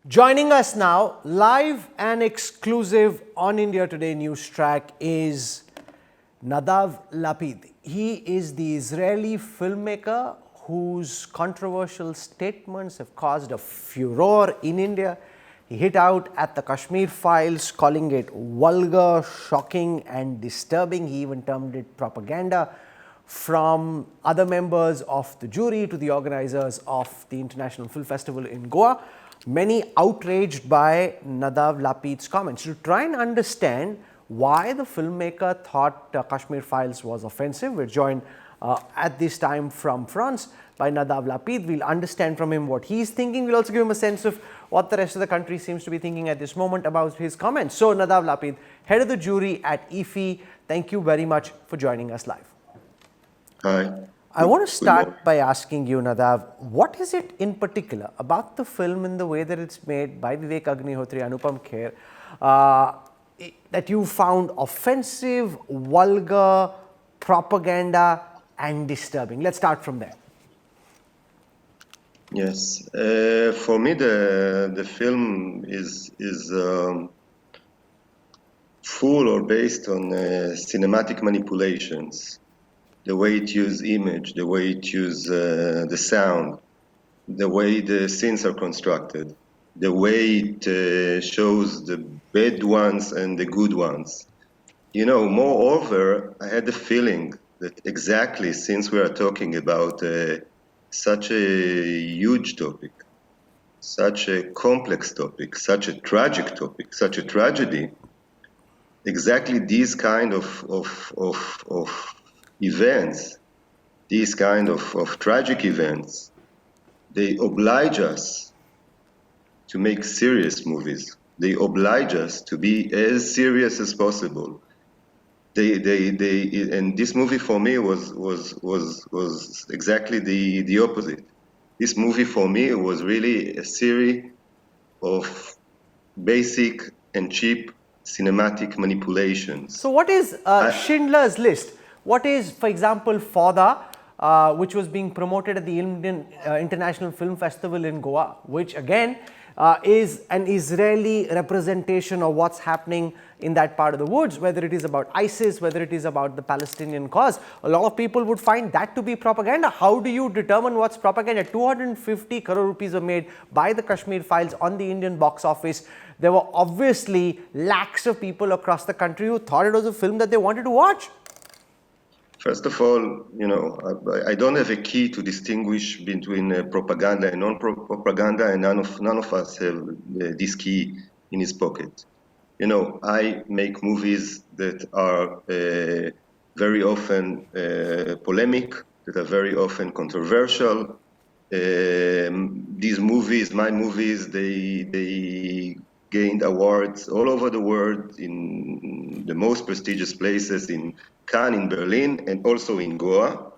Joining us now, live and exclusive on India Today news track is Nadav Lapid. He is the Israeli filmmaker whose controversial statements have caused a furor in India. He hit out at the Kashmir Files, calling it vulgar, shocking and disturbing. He even termed it propaganda. From other members of the jury to the organizers of the International Film Festival in Goa, many outraged by Nadav Lapid's comments. To try and understand why the filmmaker thought Kashmir Files was offensive, we're joined at this time from France by Nadav Lapid. We'll understand from him what he's thinking. We'll also give him a sense of what the rest of the country seems to be thinking at this moment about his comments. So, Nadav Lapid, head of the jury at IFFI, thank you very much for joining us live. Hi. I want to start by asking you, Nadav, what is it in particular about the film and the way that it's made by Vivek Agnihotri, Anupam Kher, that you found offensive, vulgar, propaganda and disturbing? Let's start from there. Yes, for me the film is full or based on cinematic manipulations. The way it uses image, the way it uses the sound, the way the scenes are constructed, the way it shows the bad ones and the good ones. You know, moreover, I had the feeling that exactly since we are talking about such a huge topic, such a complex topic, such a tragic topic, such a tragedy, exactly these kind of events, these kind of tragic events, they oblige us to make serious movies. They oblige us to be as serious as possible. And this movie for me was exactly the opposite. This movie for me was really a series of basic and cheap cinematic manipulations. So what is Schindler's List? What is, for example, Fauda, which was being promoted at the Indian International Film Festival in Goa, which again is an Israeli representation of what's happening in that part of the woods, whether it is about ISIS, whether it is about the Palestinian cause. A lot of people would find that to be propaganda. How do you determine what's propaganda? 250 crore rupees were made by the Kashmir Files on the Indian box office. There were obviously lakhs of people across the country who thought it was a film that they wanted to watch. First of all, you know, I don't have a key to distinguish between propaganda and non-propaganda, and none of us have this key in his pocket. You know, I make movies that are very often polemic, that are very often controversial. These movies, my movies, they gained awards all over the world in the most prestigious places, in Cannes, in Berlin, and also in Goa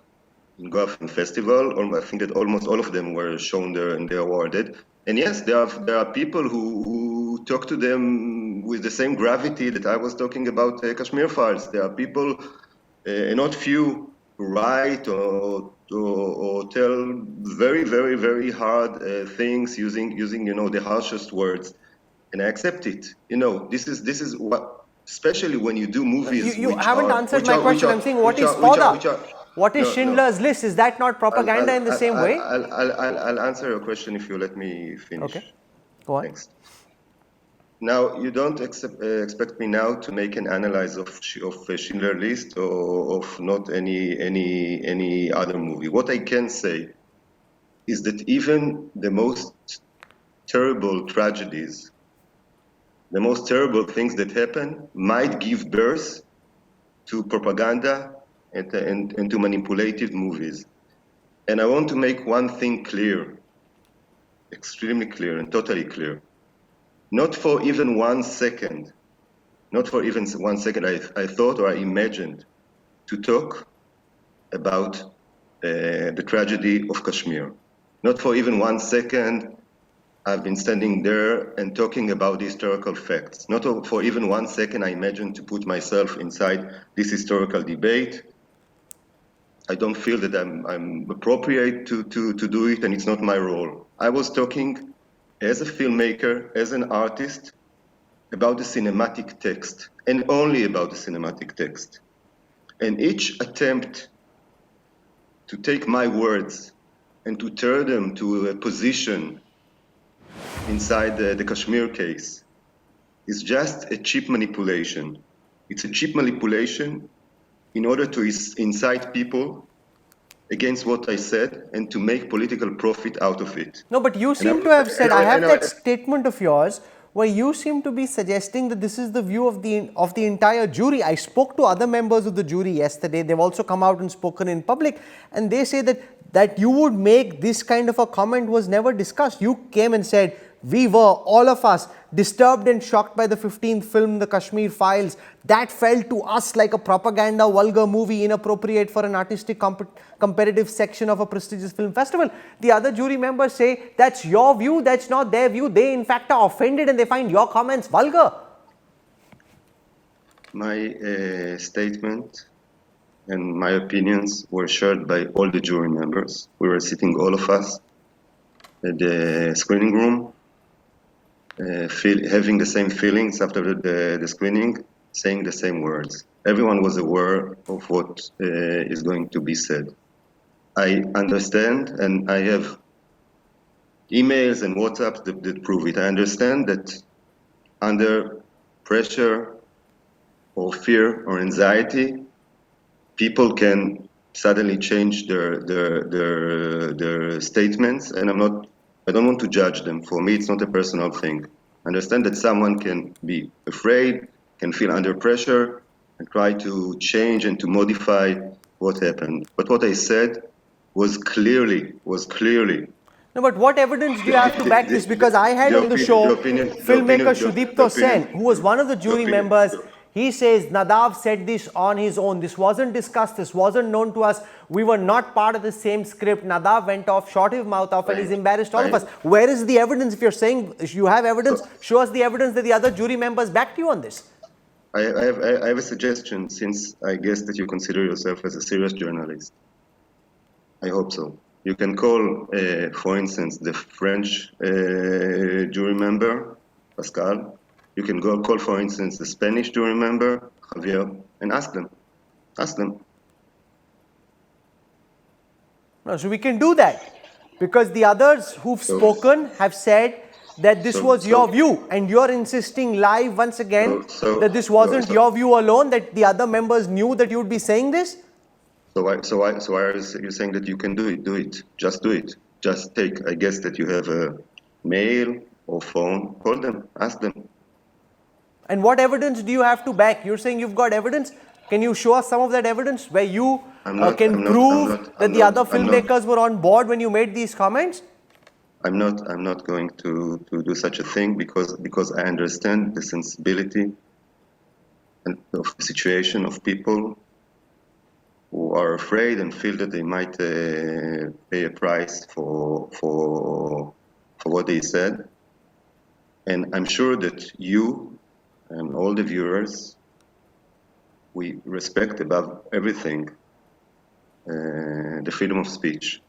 Film Festival. I think that almost all of them were shown there and they awarded. And yes, there are people who talk to them with the same gravity that I was talking about Kashmir Files. There are people, not few, who write or tell very, very, very hard things using you know the harshest words. And I accept it. You know, this is what, especially when you do movies. You haven't answered my question. I'm saying, what is Fauda? What is Schindler's List? Is that not propaganda in the same way? I'll answer your question if you let me finish. Okay, go on. Thanks. Now, you don't expect me now to make an analysis of Schindler's List or of not any other movie. What I can say is that even the most terrible tragedies, the most terrible things that happen might give birth to propaganda and to manipulative movies. And I want to make one thing clear, extremely clear and totally clear. Not for even 1 second, not for even 1 second, I thought or I imagined to talk about the tragedy of Kashmir. Not for even 1 second I've been standing there and talking about the historical facts. Not for even 1 second I imagined to put myself inside this historical debate. I don't feel that I'm appropriate to do it, and it's not my role. I was talking as a filmmaker, as an artist, about the cinematic text, and only about the cinematic text. And each attempt to take my words and to turn them to a position inside the Kashmir case is just a cheap manipulation. It's a cheap manipulation in order to incite people against what I said and to make political profit out of it. No, but you seem to have said, I have that statement of yours where you seem to be suggesting that this is the view of the entire jury. I spoke to other members of the jury yesterday. They've also come out and spoken in public, and they say that you would make this kind of a comment was never discussed. You came and said, we were, all of us, disturbed and shocked by the 15th film, The Kashmir Files. That felt to us like a propaganda, vulgar movie, inappropriate for an artistic competitive section of a prestigious film festival. The other jury members say, that's your view, that's not their view. They, in fact, are offended and they find your comments vulgar. My statement and my opinions were shared by all the jury members. We were sitting, all of us, at the screening room, having the same feelings after the screening, saying the same words. Everyone was aware of what is going to be said. I understand, and I have emails and WhatsApps that prove it. I understand that under pressure or fear or anxiety, people can suddenly change their statements, and I don't want to judge them. For me, it's not a personal thing. I understand that someone can be afraid, can feel under pressure, and try to change and to modify what happened. But what I said was clearly. No, but what evidence do you have to back this? Because I had on the show filmmaker Shudipto Sen, who was one of the jury members. He says Nadav said this on his own. This wasn't discussed. This wasn't known to us. We were not part of the same script. Nadav went off, shot his mouth off, and he's embarrassed all of us. Where is the evidence? If you're saying you have evidence, show us the evidence that the other jury members backed you on this. I have a suggestion, since I guess that you consider yourself as a serious journalist. I hope so. You can call, for instance, the French jury member, Pascal. You can call, for instance, the Spanish jury member, Javier, and ask them. Ask them. No, so we can do that. Because the others who've spoken have said that this was your view, and you're insisting live once again that this wasn't your view alone, that the other members knew that you would be saying this? So why are you saying that you can do it? Do it. Just do it. Just take, I guess that you have a mail or phone. Call them. Ask them. And what evidence do you have to back? You're saying you've got evidence. Can you show us some of that evidence where you can prove that the other filmmakers were on board when you made these comments? I'm not going to do such a thing because I understand the sensibility and of the situation of people who are afraid and feel that they might pay a price for what they said. And I'm sure that you and all the viewers, we respect above everything the freedom of speech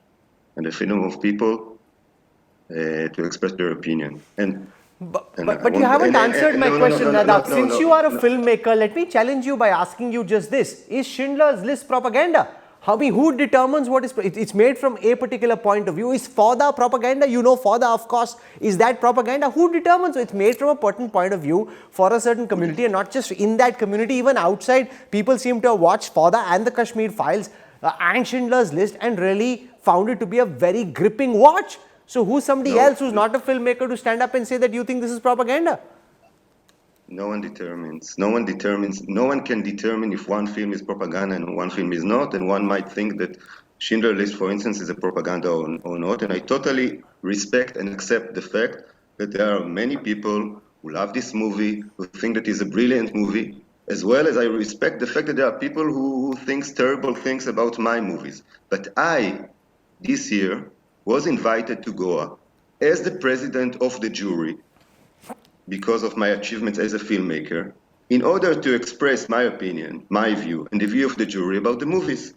and the freedom of people to express their opinion. But you haven't answered my question, Nadav. Since you are a filmmaker, let me challenge you by asking you just this. Is Schindler's List propaganda? Who determines what is... It's made from a particular point of view. Is Fauda propaganda? You know Fauda, of course. Is that propaganda? Who determines? It's made from a certain point of view for a certain community, and not just in that community, even outside. People seem to have watched Fauda and the Kashmir Files and Schindler's List and really found it to be a very gripping watch. So who's somebody else who's not a filmmaker to stand up and say that you think this is propaganda? No one determines. No one can determine if one film is propaganda and one film is not. And one might think that Schindler's List, for instance, is a propaganda or not. And I totally respect and accept the fact that there are many people who love this movie, who think that it's a brilliant movie, as well as I respect the fact that there are people who think terrible things about my movies. But I, this year, was invited to Goa as the president of the jury, because of my achievements as a filmmaker, in order to express my opinion, my view, and the view of the jury about the movies.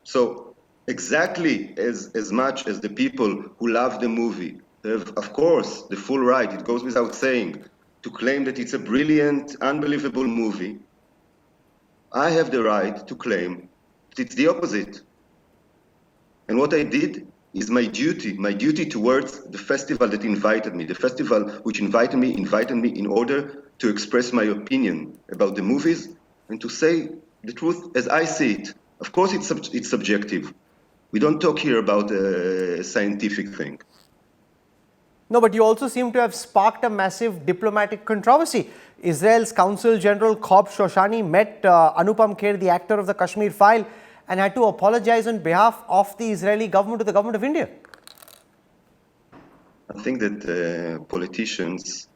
So exactly as much as the people who love the movie have, of course, the full right, it goes without saying, to claim that it's a brilliant, unbelievable movie. I have the right to claim that it's the opposite. And what I did is my duty towards the festival that invited me, the festival which invited me in order to express my opinion about the movies and to say the truth as I see it. Of course, it's subjective. We don't talk here about a scientific thing. No, but you also seem to have sparked a massive diplomatic controversy. Israel's Consul General Khob Shoshani met Anupam Kher, the actor of the Kashmir File, and had to apologize on behalf of the Israeli government to the government of India. I think that politicians,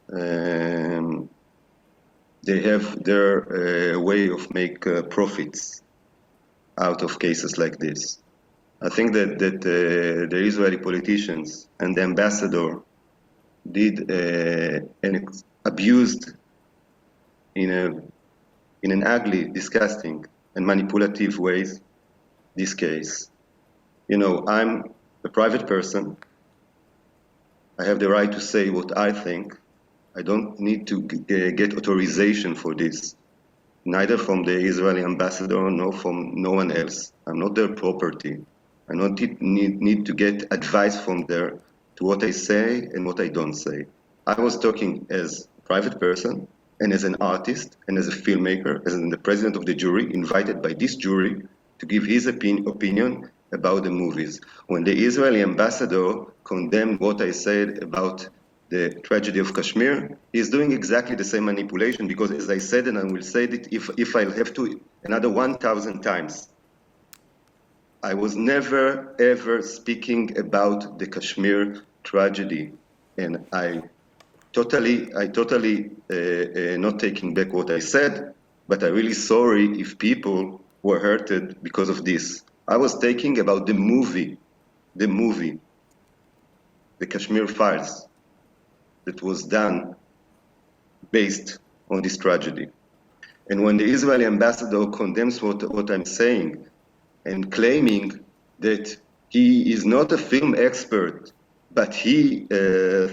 they have their way of make profits out of cases like this. I think that the Israeli politicians and the ambassador did and abused in an ugly, disgusting, and manipulative ways this case. You know, I'm a private person. I have the right to say what I think. I don't need to get authorization for this, neither from the Israeli ambassador nor from no one else. I'm not their property. I don't need to get advice from there to what I say and what I don't say. I was talking as a private person and as an artist and as a filmmaker, as the president of the jury, invited by this jury to give his opinion about the movies. When the Israeli ambassador condemned what I said about the tragedy of Kashmir, he is doing exactly the same manipulation because, as I said, and I will say it if I'll have to another 1,000 times, I was never ever speaking about the Kashmir tragedy, and I totally not taking back what I said, but I'm really sorry if people were hurted because of this. I was talking about the movie, the Kashmir Files, that was done based on this tragedy. And when the Israeli ambassador condemns what I'm saying and claiming that he is not a film expert, but he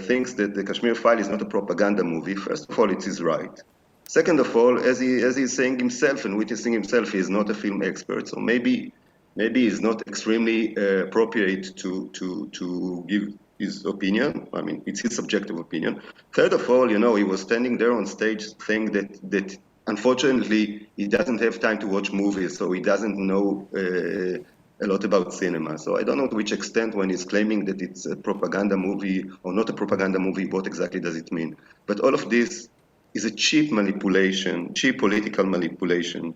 thinks that the Kashmir File is not a propaganda movie, first of all, it is right. Second of all, as he's saying himself and witnessing himself, he is not a film expert, so maybe it's not extremely appropriate to give his opinion. I mean, it's his subjective opinion. Third of all, you know, he was standing there on stage saying that unfortunately he doesn't have time to watch movies, so he doesn't know a lot about cinema. So I don't know to which extent, when he's claiming that it's a propaganda movie or not a propaganda movie, what exactly does it mean? But all of this is a cheap manipulation, cheap political manipulation.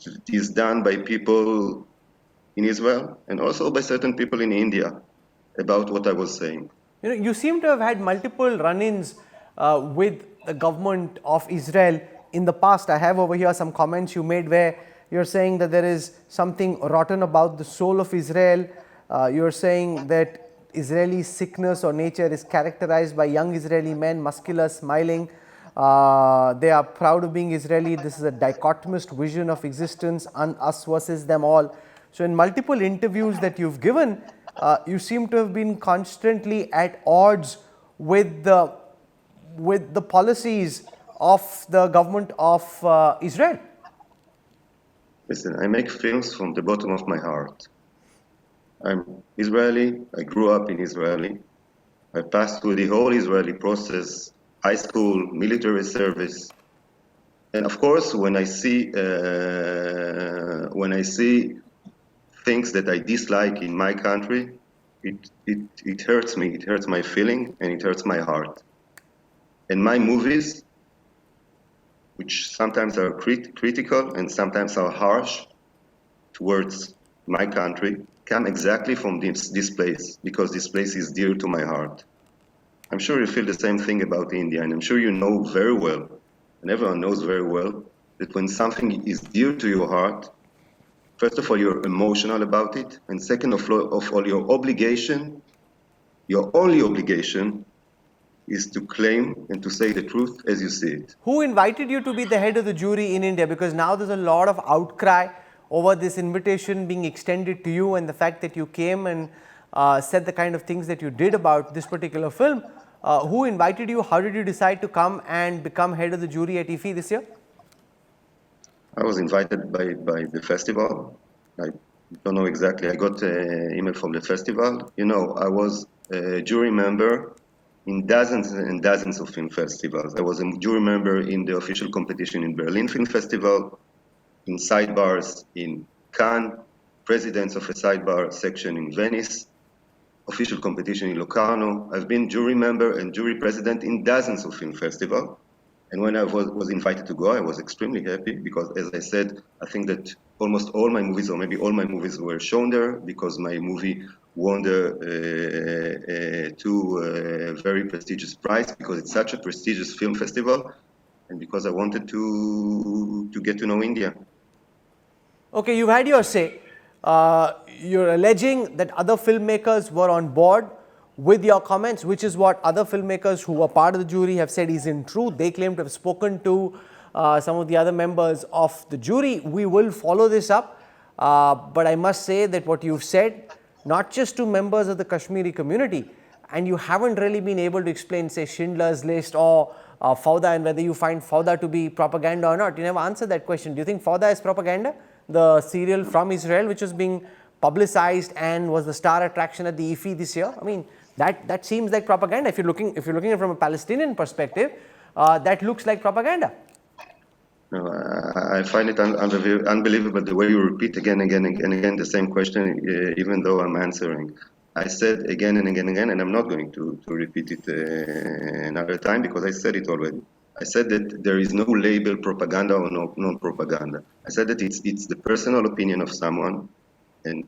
It is done by people in Israel and also by certain people in India about what I was saying. You know, you seem to have had multiple run-ins with the government of Israel in the past. I have over here some comments you made where you're saying that there is something rotten about the soul of Israel. You're saying that Israeli sickness or nature is characterized by young Israeli men, muscular, smiling. They are proud of being Israeli. This is a dichotomist vision of existence, us versus them all. So in multiple interviews that you've given, you seem to have been constantly at odds with the policies of the government of Israel. Listen, I make films from the bottom of my heart. I'm Israeli. I grew up in Israeli. I passed through the whole Israeli process, high school, military service. And of course, when I see things that I dislike in my country, it hurts me. It hurts my feeling and it hurts my heart. And my movies, which sometimes are critical and sometimes are harsh towards my country, come exactly from this place, because this place is dear to my heart. I'm sure you feel the same thing about India, and I'm sure you know very well, and everyone knows very well, that when something is dear to your heart, first of all, you're emotional about it, and second of all, your obligation, your only obligation, is to claim and to say the truth as you see it. Who invited you to be the head of the jury in India? Because now there's a lot of outcry over this invitation being extended to you and the fact that you came and said the kind of things that you did about this particular film. Who invited you? How did you decide to come and become head of the jury at IFFI this year? I was invited by the festival. I don't know exactly. I got an email from the festival. You know, I was a jury member in dozens and dozens of film festivals. I was a jury member in the official competition in Berlin Film Festival, in sidebars in Cannes, presidents of a sidebar section in Venice, official competition in Locarno. I've been jury member and jury president in dozens of film festivals. And when I was invited to go, I was extremely happy because, as I said, I think that almost all my movies, or maybe all my movies, were shown there because my movie won the two very prestigious prize because it's such a prestigious film festival, and because I wanted to get to know India. Okay, you've had your say. You're alleging that other filmmakers were on board with your comments, which is what other filmmakers who were part of the jury have said isn't true. They claim to have spoken to some of the other members of the jury. We will follow this up, but I must say that what you've said, not just to members of the Kashmiri community, and you haven't really been able to explain, say, Schindler's List or Fauda, and whether you find Fauda to be propaganda or not. You never answered that question. Do you think Fauda is propaganda? The serial from Israel, which was being publicized and was the star attraction at the IFFI this year. I mean, that seems like propaganda. If you're looking at it from a Palestinian perspective, that looks like propaganda. No, I find it unbelievable the way you repeat again and again the same question, even though I'm answering. I said again and again, and I'm not going to repeat it another time because I said it already. I said that there is no label propaganda or non-propaganda. I said that it's the personal opinion of someone, and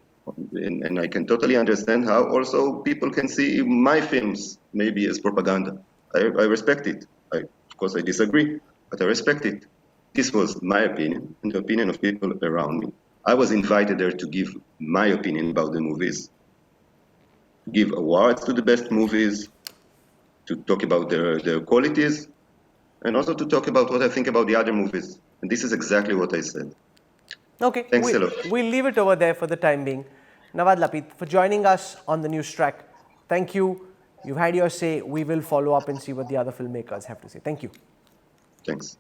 I can totally understand how also people can see my films maybe as propaganda. I respect it. Of course, I disagree, but I respect it. This was my opinion and the opinion of people around me. I was invited there to give my opinion about the movies, to give awards to the best movies, to talk about their qualities, and also to talk about what I think about the other movies. And this is exactly what I said. Okay, Thanks a lot. We'll leave it over there for the time being. Nadav Lapid, for joining us on the news track. Thank you. You've had your say. We will follow up and see what the other filmmakers have to say. Thank you. Thanks.